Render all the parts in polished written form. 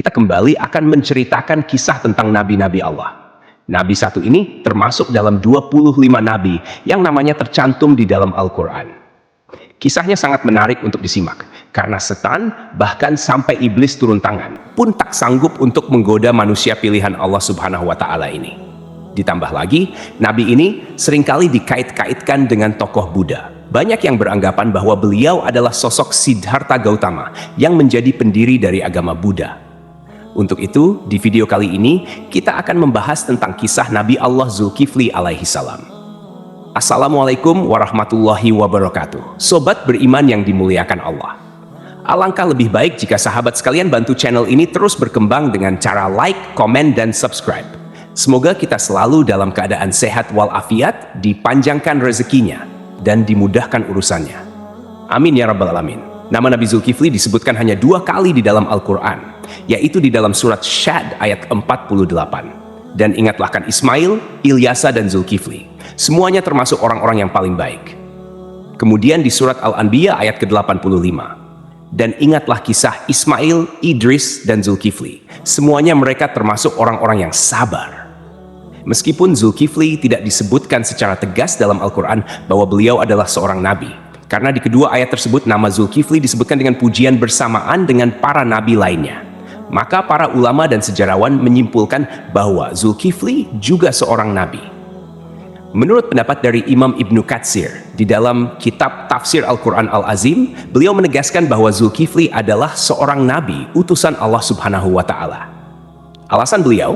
kita kembali akan menceritakan kisah tentang nabi-nabi Allah. Nabi satu ini termasuk dalam 25 nabi yang namanya tercantum di dalam Al-Quran. Kisahnya sangat menarik untuk disimak, karena setan bahkan sampai iblis turun tangan pun tak sanggup untuk menggoda manusia pilihan Allah Subhanahu wa Ta'ala ini. Ditambah lagi, nabi ini seringkali dikait-kaitkan dengan tokoh Buddha. Banyak yang beranggapan bahwa beliau adalah sosok Siddhartha Gautama yang menjadi pendiri dari agama Buddha. Untuk itu, di video kali ini, kita akan membahas tentang kisah Nabi Allah Zulkifli alaihi salam. Assalamualaikum warahmatullahi wabarakatuh. Sobat beriman yang dimuliakan Allah. Alangkah lebih baik jika sahabat sekalian bantu channel ini terus berkembang dengan cara like, komen, dan subscribe. Semoga kita selalu dalam keadaan sehat walafiat, dipanjangkan rezekinya, dan dimudahkan urusannya. Amin ya rabbal alamin. Nama Nabi Zulkifli disebutkan hanya 2 kali di dalam Al-Quran, yaitu di dalam surat Syad ayat 48. Dan ingatlah kan Ismail, Ilyasa, dan Zulkifli. Semuanya termasuk orang-orang yang paling baik. Kemudian di surat Al-Anbiya ayat ke-85. Dan ingatlah kisah Ismail, Idris, dan Zulkifli. Semuanya mereka termasuk orang-orang yang sabar. Meskipun Zulkifli tidak disebutkan secara tegas dalam Al-Quran bahwa beliau adalah seorang nabi, karena di kedua ayat tersebut nama Zulkifli disebutkan dengan pujian bersamaan dengan para nabi lainnya. Maka para ulama dan sejarawan menyimpulkan bahwa Zulkifli juga seorang nabi. Menurut pendapat dari Imam Ibnu Katsir, di dalam kitab Tafsir Al-Quran Al-Azim, beliau menegaskan bahwa Zulkifli adalah seorang nabi, utusan Allah Subhanahu wa Ta'ala. Alasan beliau,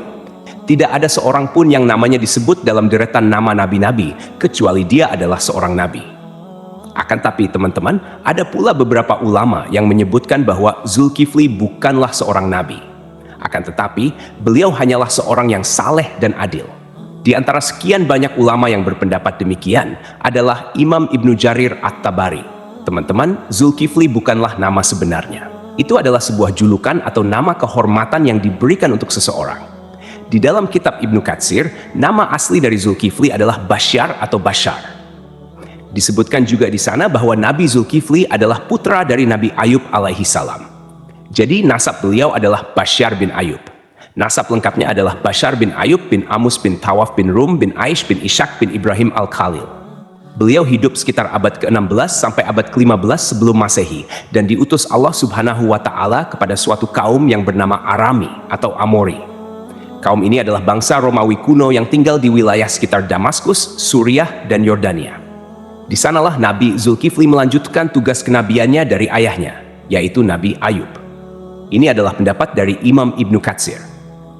tidak ada seorang pun yang namanya disebut dalam deretan nama nabi-nabi, kecuali dia adalah seorang nabi. Akan tapi teman-teman, ada pula beberapa ulama yang menyebutkan bahwa Zulkifli bukanlah seorang nabi. Akan tetapi, beliau hanyalah seorang yang saleh dan adil. Di antara sekian banyak ulama yang berpendapat demikian adalah Imam Ibnu Jarir At-Tabari. Teman-teman, Zulkifli bukanlah nama sebenarnya. Itu adalah sebuah julukan atau nama kehormatan yang diberikan untuk seseorang. Di dalam kitab Ibnu Katsir, nama asli dari Zulkifli adalah Basyar atau Bashar. Disebutkan juga di sana bahwa Nabi Zulkifli adalah putra dari Nabi Ayub alaihi salam. Jadi nasab beliau adalah Basyar bin Ayub. Nasab lengkapnya adalah Basyar bin Ayub bin Amus bin Tawaf bin Rum bin Aish bin Ishak bin Ibrahim al-Khalil. Beliau hidup sekitar abad ke-16 sampai abad ke-15 sebelum Masehi dan diutus Allah Subhanahu wa Ta'ala kepada suatu kaum yang bernama Arami atau Amori. Kaum ini adalah bangsa Romawi kuno yang tinggal di wilayah sekitar Damaskus, Suriah, dan Yordania. Di sanalah Nabi Zulkifli melanjutkan tugas kenabiannya dari ayahnya, yaitu Nabi Ayub. Ini adalah pendapat dari Imam Ibnu Katsir.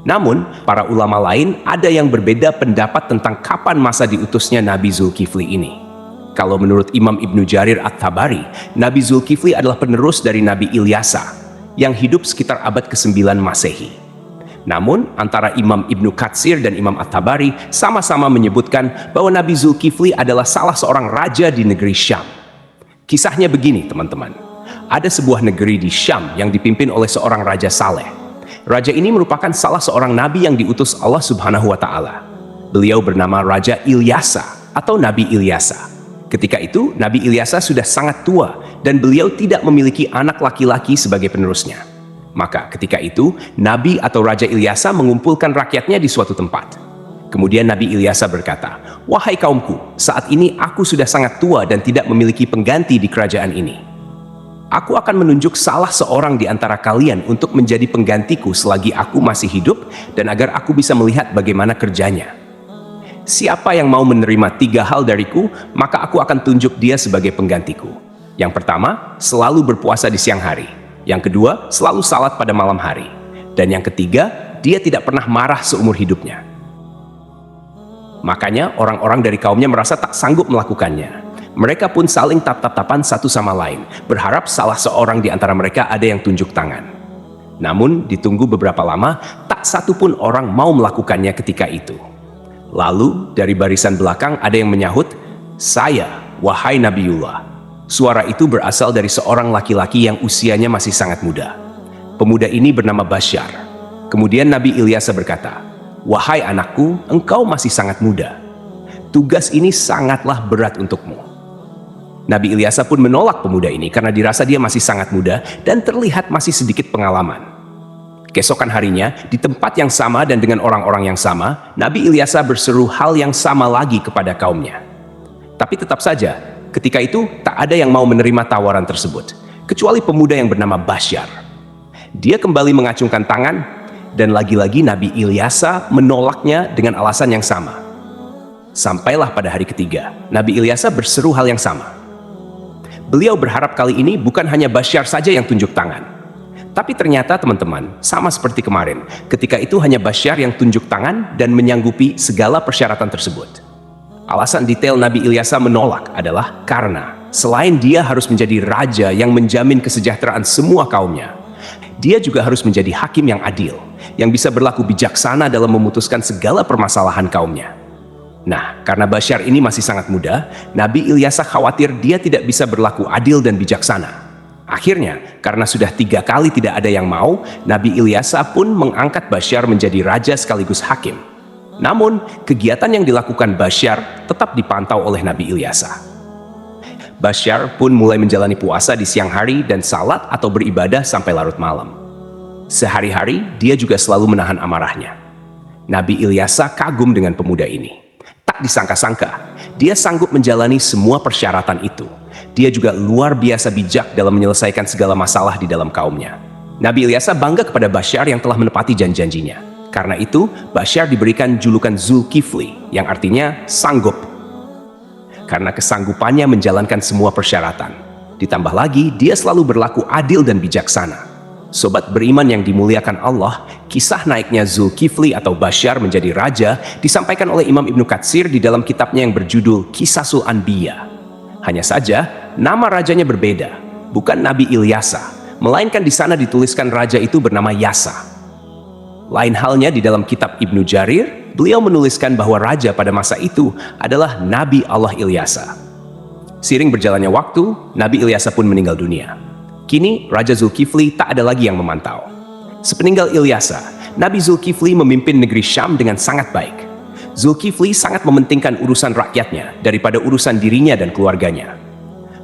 Namun, para ulama lain ada yang berbeda pendapat tentang kapan masa diutusnya Nabi Zulkifli ini. Kalau menurut Imam Ibnu Jarir At-Tabari, Nabi Zulkifli adalah penerus dari Nabi Ilyasa, yang hidup sekitar abad ke-9 Masehi. Namun, antara Imam Ibnu Katsir dan Imam At-Tabari sama-sama menyebutkan bahwa Nabi Zulkifli adalah salah seorang raja di negeri Syam. Kisahnya begini, teman-teman. Ada sebuah negeri di Syam yang dipimpin oleh seorang raja saleh. Raja ini merupakan salah seorang nabi yang diutus Allah Subhanahu wa Ta'ala. Beliau bernama Raja Ilyasa atau Nabi Ilyasa. Ketika itu, Nabi Ilyasa sudah sangat tua dan beliau tidak memiliki anak laki-laki sebagai penerusnya. Maka ketika itu, Nabi atau Raja Ilyasa mengumpulkan rakyatnya di suatu tempat. Kemudian Nabi Ilyasa berkata, "Wahai kaumku, saat ini aku sudah sangat tua dan tidak memiliki pengganti di kerajaan ini. Aku akan menunjuk salah seorang di antara kalian untuk menjadi penggantiku selagi aku masih hidup dan agar aku bisa melihat bagaimana kerjanya. Siapa yang mau menerima 3 hal dariku, maka aku akan tunjuk dia sebagai penggantiku. Yang pertama, selalu berpuasa di siang hari. Yang kedua, selalu salat pada malam hari. Dan yang ketiga, dia tidak pernah marah seumur hidupnya." Makanya orang-orang dari kaumnya merasa tak sanggup melakukannya. Mereka pun saling tap-tap-tapan satu sama lain, berharap salah seorang di antara mereka ada yang tunjuk tangan. Namun, ditunggu beberapa lama, tak satu pun orang mau melakukannya ketika itu. Lalu, dari barisan belakang ada yang menyahut, "Saya, wahai Nabiullah." Suara itu berasal dari seorang laki-laki yang usianya masih sangat muda. Pemuda ini bernama Basyar. Kemudian Nabi Ilyasa berkata, "Wahai anakku, engkau masih sangat muda. Tugas ini sangatlah berat untukmu." Nabi Ilyasa pun menolak pemuda ini karena dirasa dia masih sangat muda dan terlihat masih sedikit pengalaman. Keesokan harinya, di tempat yang sama dan dengan orang-orang yang sama, Nabi Ilyasa berseru hal yang sama lagi kepada kaumnya. Tapi tetap saja, ketika itu tak ada yang mau menerima tawaran tersebut, kecuali pemuda yang bernama Basyar. Dia kembali mengacungkan tangan, dan lagi-lagi Nabi Ilyasa menolaknya dengan alasan yang sama. Sampailah pada hari ketiga, Nabi Ilyasa berseru hal yang sama. Beliau berharap kali ini bukan hanya Basyar saja yang tunjuk tangan. Tapi ternyata teman-teman, sama seperti kemarin, ketika itu hanya Basyar yang tunjuk tangan dan menyanggupi segala persyaratan tersebut. Alasan detail Nabi Ilyasa menolak adalah karena selain dia harus menjadi raja yang menjamin kesejahteraan semua kaumnya, dia juga harus menjadi hakim yang adil, yang bisa berlaku bijaksana dalam memutuskan segala permasalahan kaumnya. Nah, karena Basyar ini masih sangat muda, Nabi Ilyasa khawatir dia tidak bisa berlaku adil dan bijaksana. Akhirnya, karena sudah 3 kali tidak ada yang mau, Nabi Ilyasa pun mengangkat Basyar menjadi raja sekaligus hakim. Namun, kegiatan yang dilakukan Basyar tetap dipantau oleh Nabi Ilyasa. Basyar pun mulai menjalani puasa di siang hari dan salat atau beribadah sampai larut malam. Sehari-hari, dia juga selalu menahan amarahnya. Nabi Ilyasa kagum dengan pemuda ini. Tak disangka-sangka, dia sanggup menjalani semua persyaratan itu. Dia juga luar biasa bijak dalam menyelesaikan segala masalah di dalam kaumnya. Nabi Ilyasa bangga kepada Basyar yang telah menepati janji-janjinya. Karena itu, Basyar diberikan julukan Zulkifli, yang artinya sanggup. Karena kesanggupannya menjalankan semua persyaratan. Ditambah lagi, dia selalu berlaku adil dan bijaksana. Sobat beriman yang dimuliakan Allah, kisah naiknya Zulkifli atau Basyar menjadi raja disampaikan oleh Imam Ibnu Katsir di dalam kitabnya yang berjudul Qisasul Anbiya. Hanya saja, nama rajanya berbeda, bukan Nabi Ilyasa, melainkan di sana dituliskan raja itu bernama Yasa. Lain halnya di dalam kitab Ibnu Jarir, beliau menuliskan bahwa raja pada masa itu adalah Nabi Allah Ilyasa. Seiring berjalannya waktu, Nabi Ilyasa pun meninggal dunia. Kini, Raja Zulkifli tak ada lagi yang memantau. Sepeninggal Ilyasa, Nabi Zulkifli memimpin negeri Syam dengan sangat baik. Zulkifli sangat mementingkan urusan rakyatnya daripada urusan dirinya dan keluarganya.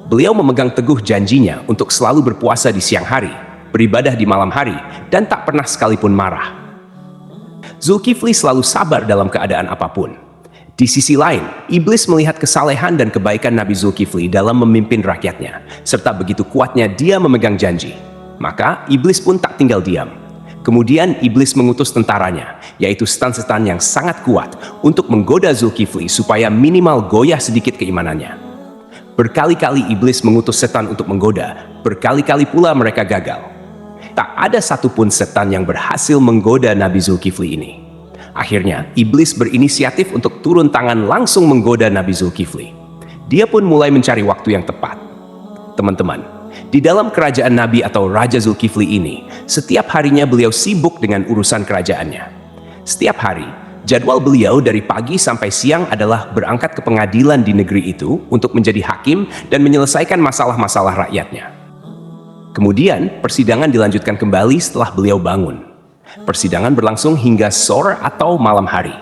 Beliau memegang teguh janjinya untuk selalu berpuasa di siang hari, beribadah di malam hari, dan tak pernah sekalipun marah. Zulkifli selalu sabar dalam keadaan apapun. Di sisi lain, iblis melihat kesalehan dan kebaikan Nabi Zulkifli dalam memimpin rakyatnya, serta begitu kuatnya dia memegang janji. Maka, iblis pun tak tinggal diam. Kemudian, iblis mengutus tentaranya, yaitu setan-setan yang sangat kuat, untuk menggoda Zulkifli supaya minimal goyah sedikit keimanannya. Berkali-kali iblis mengutus setan untuk menggoda, berkali-kali pula mereka gagal. Tak ada satupun setan yang berhasil menggoda Nabi Zulkifli ini. Akhirnya, iblis berinisiatif untuk turun tangan langsung menggoda Nabi Zulkifli. Dia pun mulai mencari waktu yang tepat. Teman-teman, di dalam kerajaan Nabi atau Raja Zulkifli ini, setiap harinya beliau sibuk dengan urusan kerajaannya. Setiap hari, jadwal beliau dari pagi sampai siang adalah berangkat ke pengadilan di negeri itu untuk menjadi hakim dan menyelesaikan masalah-masalah rakyatnya. Kemudian, persidangan dilanjutkan kembali setelah beliau bangun. Persidangan berlangsung hingga sore atau malam hari.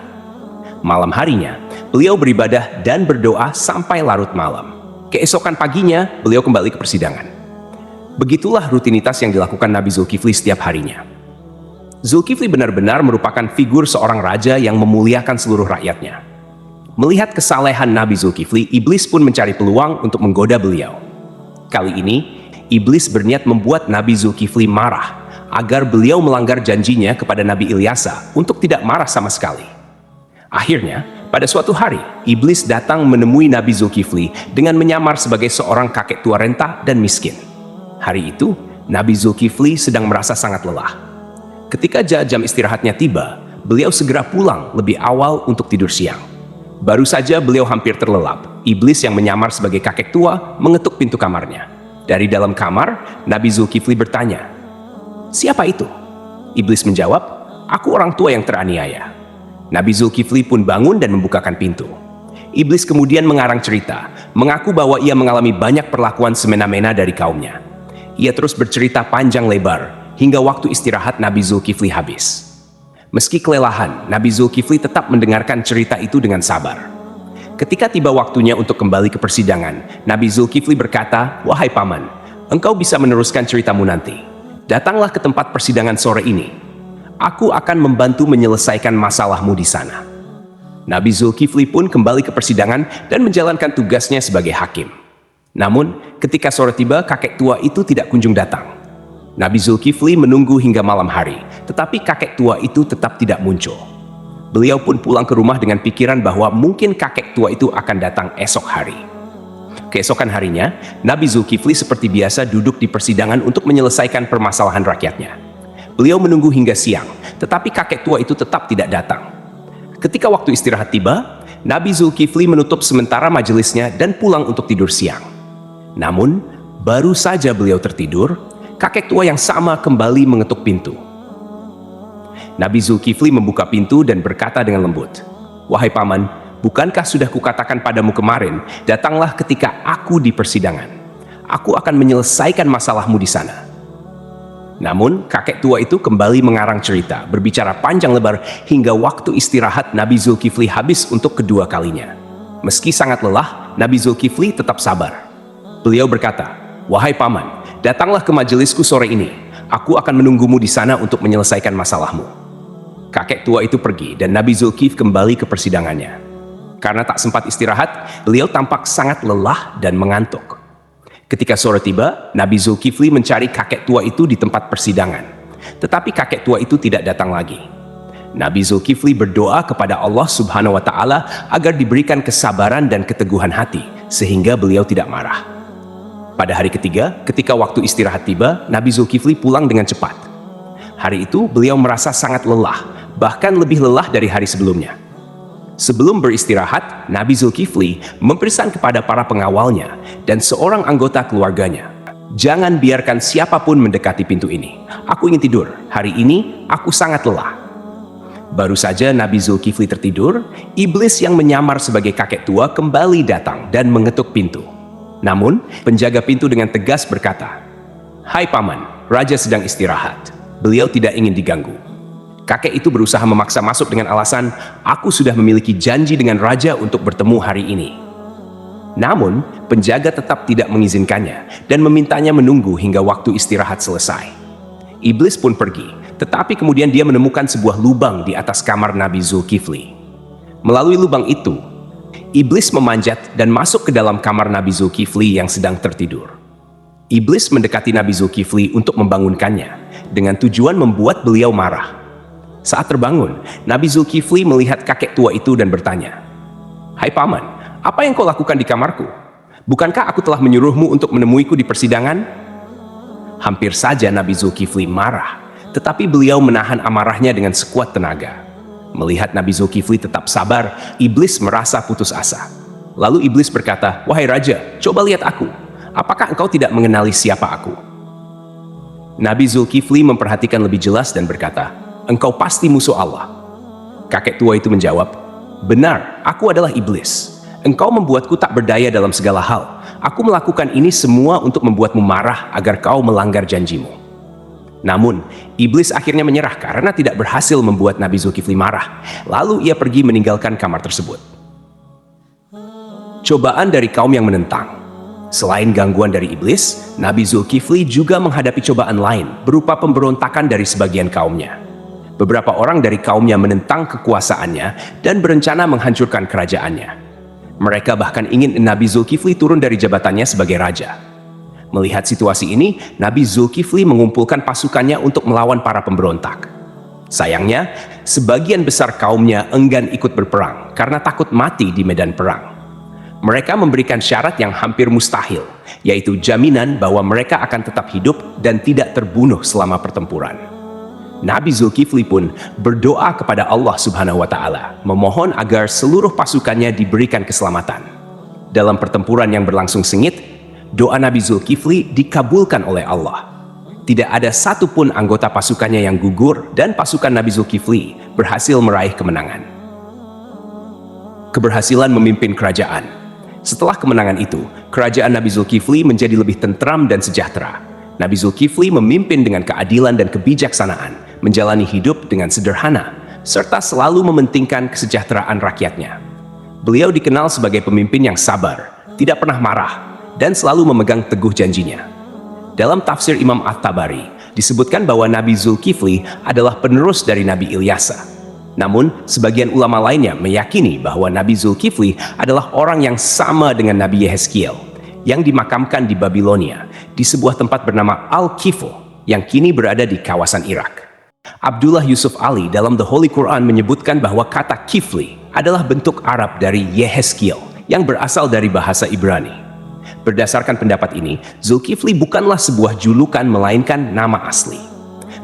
Malam harinya, beliau beribadah dan berdoa sampai larut malam. Keesokan paginya, beliau kembali ke persidangan. Begitulah rutinitas yang dilakukan Nabi Zulkifli setiap harinya. Zulkifli benar-benar merupakan figur seorang raja yang memuliakan seluruh rakyatnya. Melihat kesalehan Nabi Zulkifli, iblis pun mencari peluang untuk menggoda beliau. Kali ini, iblis berniat membuat Nabi Zulkifli marah, agar beliau melanggar janjinya kepada Nabi Ilyasa untuk tidak marah sama sekali. Akhirnya, pada suatu hari, iblis datang menemui Nabi Zulkifli dengan menyamar sebagai seorang kakek tua renta dan miskin. Hari itu, Nabi Zulkifli sedang merasa sangat lelah. Ketika jam istirahatnya tiba, beliau segera pulang lebih awal untuk tidur siang. Baru saja beliau hampir terlelap, iblis yang menyamar sebagai kakek tua mengetuk pintu kamarnya. Dari dalam kamar, Nabi Zulkifli bertanya, "Siapa itu?" Iblis menjawab, "Aku orang tua yang teraniaya." Nabi Zulkifli pun bangun dan membukakan pintu. Iblis kemudian mengarang cerita, mengaku bahwa ia mengalami banyak perlakuan semena-mena dari kaumnya. Ia terus bercerita panjang lebar, hingga waktu istirahat Nabi Zulkifli habis. Meski kelelahan, Nabi Zulkifli tetap mendengarkan cerita itu dengan sabar. Ketika tiba waktunya untuk kembali ke persidangan, Nabi Zulkifli berkata, "Wahai paman, engkau bisa meneruskan ceritamu nanti. Datanglah ke tempat persidangan sore ini." aku akan membantu menyelesaikan masalahmu di sana." Nabi Zulkifli pun kembali ke persidangan dan menjalankan tugasnya sebagai hakim. Namun, ketika sore tiba, kakek tua itu tidak kunjung datang. Nabi Zulkifli menunggu hingga malam hari, tetapi kakek tua itu tetap tidak muncul. Beliau pun pulang ke rumah dengan pikiran bahwa mungkin kakek tua itu akan datang esok hari. Keesokan harinya, Nabi Zulkifli seperti biasa duduk di persidangan untuk menyelesaikan permasalahan rakyatnya. Beliau menunggu hingga siang, tetapi kakek tua itu tetap tidak datang. Ketika waktu istirahat tiba, Nabi Zulkifli menutup sementara majelisnya dan pulang untuk tidur siang. Namun, baru saja beliau tertidur, kakek tua yang sama kembali mengetuk pintu. Nabi Zulkifli membuka pintu dan berkata dengan lembut, "Wahai paman, bukankah sudah kukatakan padamu kemarin, datanglah ketika aku di persidangan. Aku akan menyelesaikan masalahmu di sana." Namun, kakek tua itu kembali mengarang cerita, berbicara panjang lebar hingga waktu istirahat Nabi Zulkifli habis untuk kedua kalinya. Meski sangat lelah, Nabi Zulkifli tetap sabar. Beliau berkata, "Wahai paman, datanglah ke majelisku sore ini. Aku akan menunggumu di sana untuk menyelesaikan masalahmu." Kakek tua itu pergi dan Nabi Zulkifli kembali ke persidangannya. Karena tak sempat istirahat, beliau tampak sangat lelah dan mengantuk. Ketika sore tiba, Nabi Zulkifli mencari kakek tua itu di tempat persidangan. Tetapi kakek tua itu tidak datang lagi. Nabi Zulkifli berdoa kepada Allah Subhanahu wa Ta'ala agar diberikan kesabaran dan keteguhan hati, sehingga beliau tidak marah. Pada hari ketiga, ketika waktu istirahat tiba, Nabi Zulkifli pulang dengan cepat. Hari itu, beliau merasa sangat lelah, bahkan lebih lelah dari hari sebelumnya. Sebelum beristirahat, Nabi Zulkifli mempesan kepada para pengawalnya dan seorang anggota keluarganya, "Jangan biarkan siapapun mendekati pintu ini. Aku ingin tidur. Hari ini aku sangat lelah." Baru saja Nabi Zulkifli tertidur, iblis yang menyamar sebagai kakek tua kembali datang dan mengetuk pintu. Namun, penjaga pintu dengan tegas berkata, "Hai paman, raja sedang istirahat. Beliau tidak ingin diganggu." Kakek itu berusaha memaksa masuk dengan alasan, "Aku sudah memiliki janji dengan raja untuk bertemu hari ini." Namun, penjaga tetap tidak mengizinkannya dan memintanya menunggu hingga waktu istirahat selesai. Iblis pun pergi, tetapi kemudian dia menemukan sebuah lubang di atas kamar Nabi Zulkifli. Melalui lubang itu, iblis memanjat dan masuk ke dalam kamar Nabi Zulkifli yang sedang tertidur. Iblis mendekati Nabi Zulkifli untuk membangunkannya, dengan tujuan membuat beliau marah. Saat terbangun, Nabi Zulkifli melihat kakek tua itu dan bertanya, "Hai paman, apa yang kau lakukan di kamarku? Bukankah aku telah menyuruhmu untuk menemuiku di persidangan?" Hampir saja Nabi Zulkifli marah, tetapi beliau menahan amarahnya dengan sekuat tenaga. Melihat Nabi Zulkifli tetap sabar, iblis merasa putus asa. Lalu iblis berkata, "Wahai raja, coba lihat aku. Apakah engkau tidak mengenali siapa aku?" Nabi Zulkifli memperhatikan lebih jelas dan berkata, "Engkau pasti musuh Allah." Kakek tua itu menjawab, "Benar, aku adalah iblis. Engkau membuatku tak berdaya dalam segala hal. Aku melakukan ini semua untuk membuatmu marah agar kau melanggar janjimu." Namun, iblis akhirnya menyerah karena tidak berhasil membuat Nabi Zulkifli marah. Lalu ia pergi meninggalkan kamar tersebut. Cobaan dari kaum yang menentang. Selain gangguan dari iblis, Nabi Zulkifli juga menghadapi cobaan lain berupa pemberontakan dari sebagian kaumnya. Beberapa orang dari kaumnya menentang kekuasaannya dan berencana menghancurkan kerajaannya. Mereka bahkan ingin Nabi Zulkifli turun dari jabatannya sebagai raja. Melihat situasi ini, Nabi Zulkifli mengumpulkan pasukannya untuk melawan para pemberontak. Sayangnya, sebagian besar kaumnya enggan ikut berperang karena takut mati di medan perang. Mereka memberikan syarat yang hampir mustahil, yaitu jaminan bahwa mereka akan tetap hidup dan tidak terbunuh selama pertempuran. Nabi Zulkifli pun berdoa kepada Allah Subhanahu wa Ta'ala, memohon agar seluruh pasukannya diberikan keselamatan. Dalam pertempuran yang berlangsung sengit, doa Nabi Zulkifli dikabulkan oleh Allah. Tidak ada satupun anggota pasukannya yang gugur dan pasukan Nabi Zulkifli berhasil meraih kemenangan. Keberhasilan memimpin kerajaan. Setelah kemenangan itu, kerajaan Nabi Zulkifli menjadi lebih tentram dan sejahtera. Nabi Zulkifli memimpin dengan keadilan dan kebijaksanaan, menjalani hidup dengan sederhana, serta selalu mementingkan kesejahteraan rakyatnya. Beliau dikenal sebagai pemimpin yang sabar, tidak pernah marah, dan selalu memegang teguh janjinya. Dalam tafsir Imam At-Tabari, disebutkan bahwa Nabi Zulkifli adalah penerus dari Nabi Ilyasa. Namun, sebagian ulama lainnya meyakini bahwa Nabi Zulkifli adalah orang yang sama dengan Nabi Yehezkiel, yang dimakamkan di Babilonia, di sebuah tempat bernama Al-Kifl, yang kini berada di kawasan Irak. Abdullah Yusuf Ali dalam The Holy Quran menyebutkan bahwa kata Kifli adalah bentuk Arab dari Yehezkiel, yang berasal dari bahasa Ibrani. Berdasarkan pendapat ini, Zulkifli bukanlah sebuah julukan melainkan nama asli.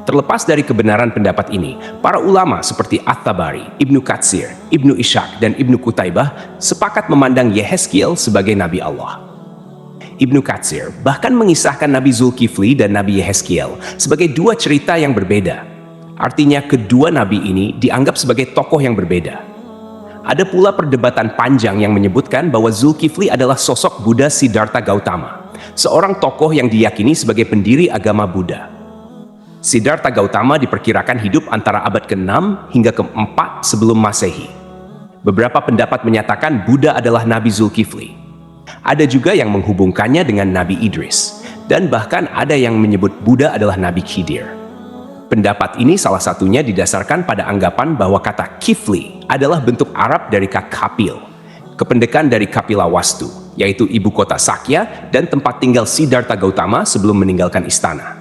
Terlepas dari kebenaran pendapat ini, para ulama seperti At-Tabari, Ibnu Katsir, Ibnu Ishaq, dan Ibnu Qutaibah sepakat memandang Yehezkiel sebagai Nabi Allah. Ibnu Katsir bahkan mengisahkan Nabi Zulkifli dan Nabi Yehezkiel sebagai dua cerita yang berbeda. Artinya kedua nabi ini dianggap sebagai tokoh yang berbeda. Ada pula perdebatan panjang yang menyebutkan bahwa Zulkifli adalah sosok Buddha Siddhartha Gautama, seorang tokoh yang diyakini sebagai pendiri agama Buddha. Siddhartha Gautama diperkirakan hidup antara abad ke-6 hingga ke-4 sebelum Masehi. Beberapa pendapat menyatakan Buddha adalah Nabi Zulkifli. Ada juga yang menghubungkannya dengan Nabi Idris, dan bahkan ada yang menyebut Buddha adalah Nabi Khidir. Pendapat ini salah satunya didasarkan pada anggapan bahwa kata Kifli adalah bentuk Arab dari kata Kapil, kependekan dari Kapila Wastu, yaitu ibu kota Sakya dan tempat tinggal Siddhartha Gautama sebelum meninggalkan istana.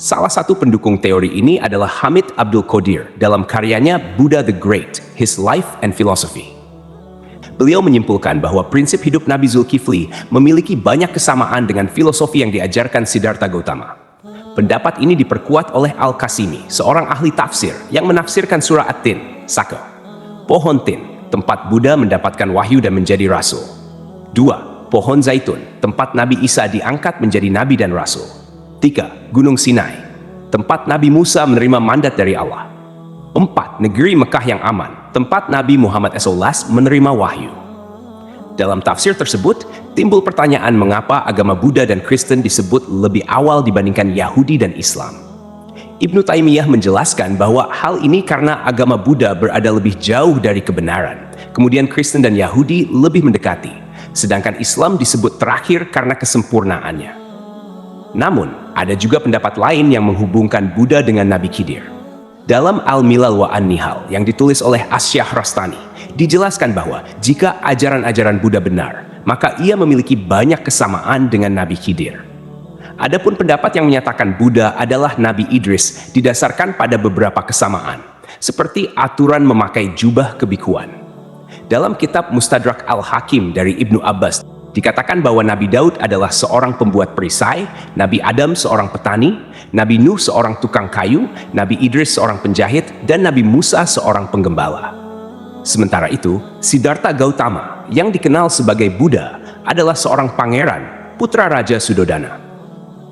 Salah satu pendukung teori ini adalah Hamid Abdul Qadir dalam karyanya Buddha the Great, His Life and Philosophy. Beliau menyimpulkan bahwa prinsip hidup Nabi Zulkifli memiliki banyak kesamaan dengan filosofi yang diajarkan Siddhartha Gautama. Pendapat ini diperkuat oleh Al-Qasimi, seorang ahli tafsir yang menafsirkan surah At-Tin, Saka. Pohon Tin, tempat Buddha mendapatkan wahyu dan menjadi rasul. 2. Pohon Zaitun, tempat Nabi Isa diangkat menjadi nabi dan rasul. 3. Gunung Sinai, tempat Nabi Musa menerima mandat dari Allah. 4. Negeri Mekah yang aman, tempat Nabi Muhammad SAW menerima wahyu. Dalam tafsir tersebut, timbul pertanyaan mengapa agama Buddha dan Kristen disebut lebih awal dibandingkan Yahudi dan Islam. Ibnu Taimiyah menjelaskan bahwa hal ini karena agama Buddha berada lebih jauh dari kebenaran, kemudian Kristen dan Yahudi lebih mendekati, sedangkan Islam disebut terakhir karena kesempurnaannya. Namun, ada juga pendapat lain yang menghubungkan Buddha dengan Nabi Khidir. Dalam Al-Milal wa An-Nihal yang ditulis oleh Asy-Syahrastani, dijelaskan bahwa jika ajaran-ajaran Buddha benar, maka ia memiliki banyak kesamaan dengan Nabi Khidir. Adapun pendapat yang menyatakan Buddha adalah Nabi Idris didasarkan pada beberapa kesamaan, seperti aturan memakai jubah kebikuan. Dalam kitab Mustadrak Al-Hakim dari Ibnu Abbas, dikatakan bahwa Nabi Daud adalah seorang pembuat perisai, Nabi Adam seorang petani, Nabi Nuh seorang tukang kayu, Nabi Idris seorang penjahit, dan Nabi Musa seorang penggembala. Sementara itu, Siddhartha Gautama yang dikenal sebagai Buddha adalah seorang pangeran, putra Raja Sudodana.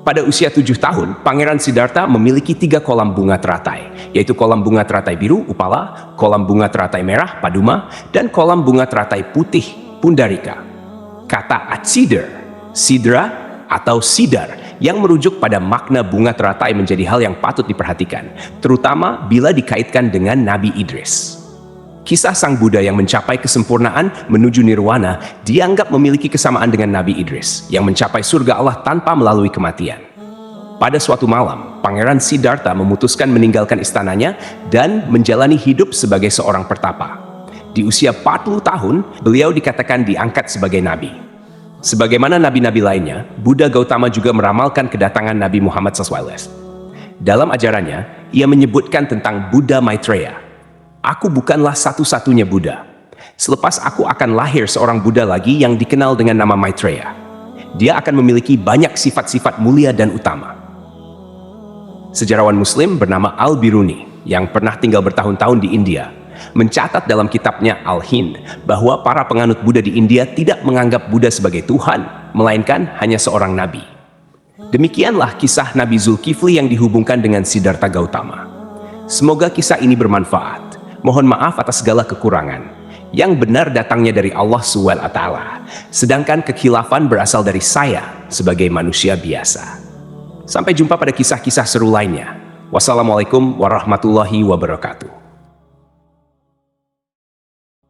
Pada usia 7 tahun, Pangeran Siddhartha memiliki 3 kolam bunga teratai, yaitu kolam bunga teratai biru, Upala, kolam bunga teratai merah, Paduma, dan kolam bunga teratai putih, Pundarika. Kata Atsidar, Sidra, atau Sidar yang merujuk pada makna bunga teratai menjadi hal yang patut diperhatikan, terutama bila dikaitkan dengan Nabi Idris. Kisah sang Buddha yang mencapai kesempurnaan menuju nirwana dianggap memiliki kesamaan dengan Nabi Idris yang mencapai surga Allah tanpa melalui kematian. Pada suatu malam, Pangeran Siddhartha memutuskan meninggalkan istananya dan menjalani hidup sebagai seorang pertapa. Di usia 40 tahun, beliau dikatakan diangkat sebagai nabi. Sebagaimana nabi-nabi lainnya, Buddha Gautama juga meramalkan kedatangan Nabi Muhammad SAW. Dalam ajarannya, ia menyebutkan tentang Buddha Maitreya. Aku bukanlah satu-satunya Buddha. Selepas aku akan lahir seorang Buddha lagi yang dikenal dengan nama Maitreya. Dia akan memiliki banyak sifat-sifat mulia dan utama. Sejarawan Muslim bernama Al-Biruni yang pernah tinggal bertahun-tahun di India mencatat dalam kitabnya Al-Hind bahwa para penganut Buddha di India tidak menganggap Buddha sebagai Tuhan, melainkan hanya seorang nabi. Demikianlah kisah Nabi Zulkifli yang dihubungkan dengan Siddhartha Gautama. Semoga kisah ini bermanfaat. Mohon maaf atas segala kekurangan. Yang benar datangnya dari Allah SWT, sedangkan kekhilafan berasal dari saya sebagai manusia biasa. Sampai jumpa pada kisah-kisah seru lainnya. Wassalamualaikum warahmatullahi wabarakatuh.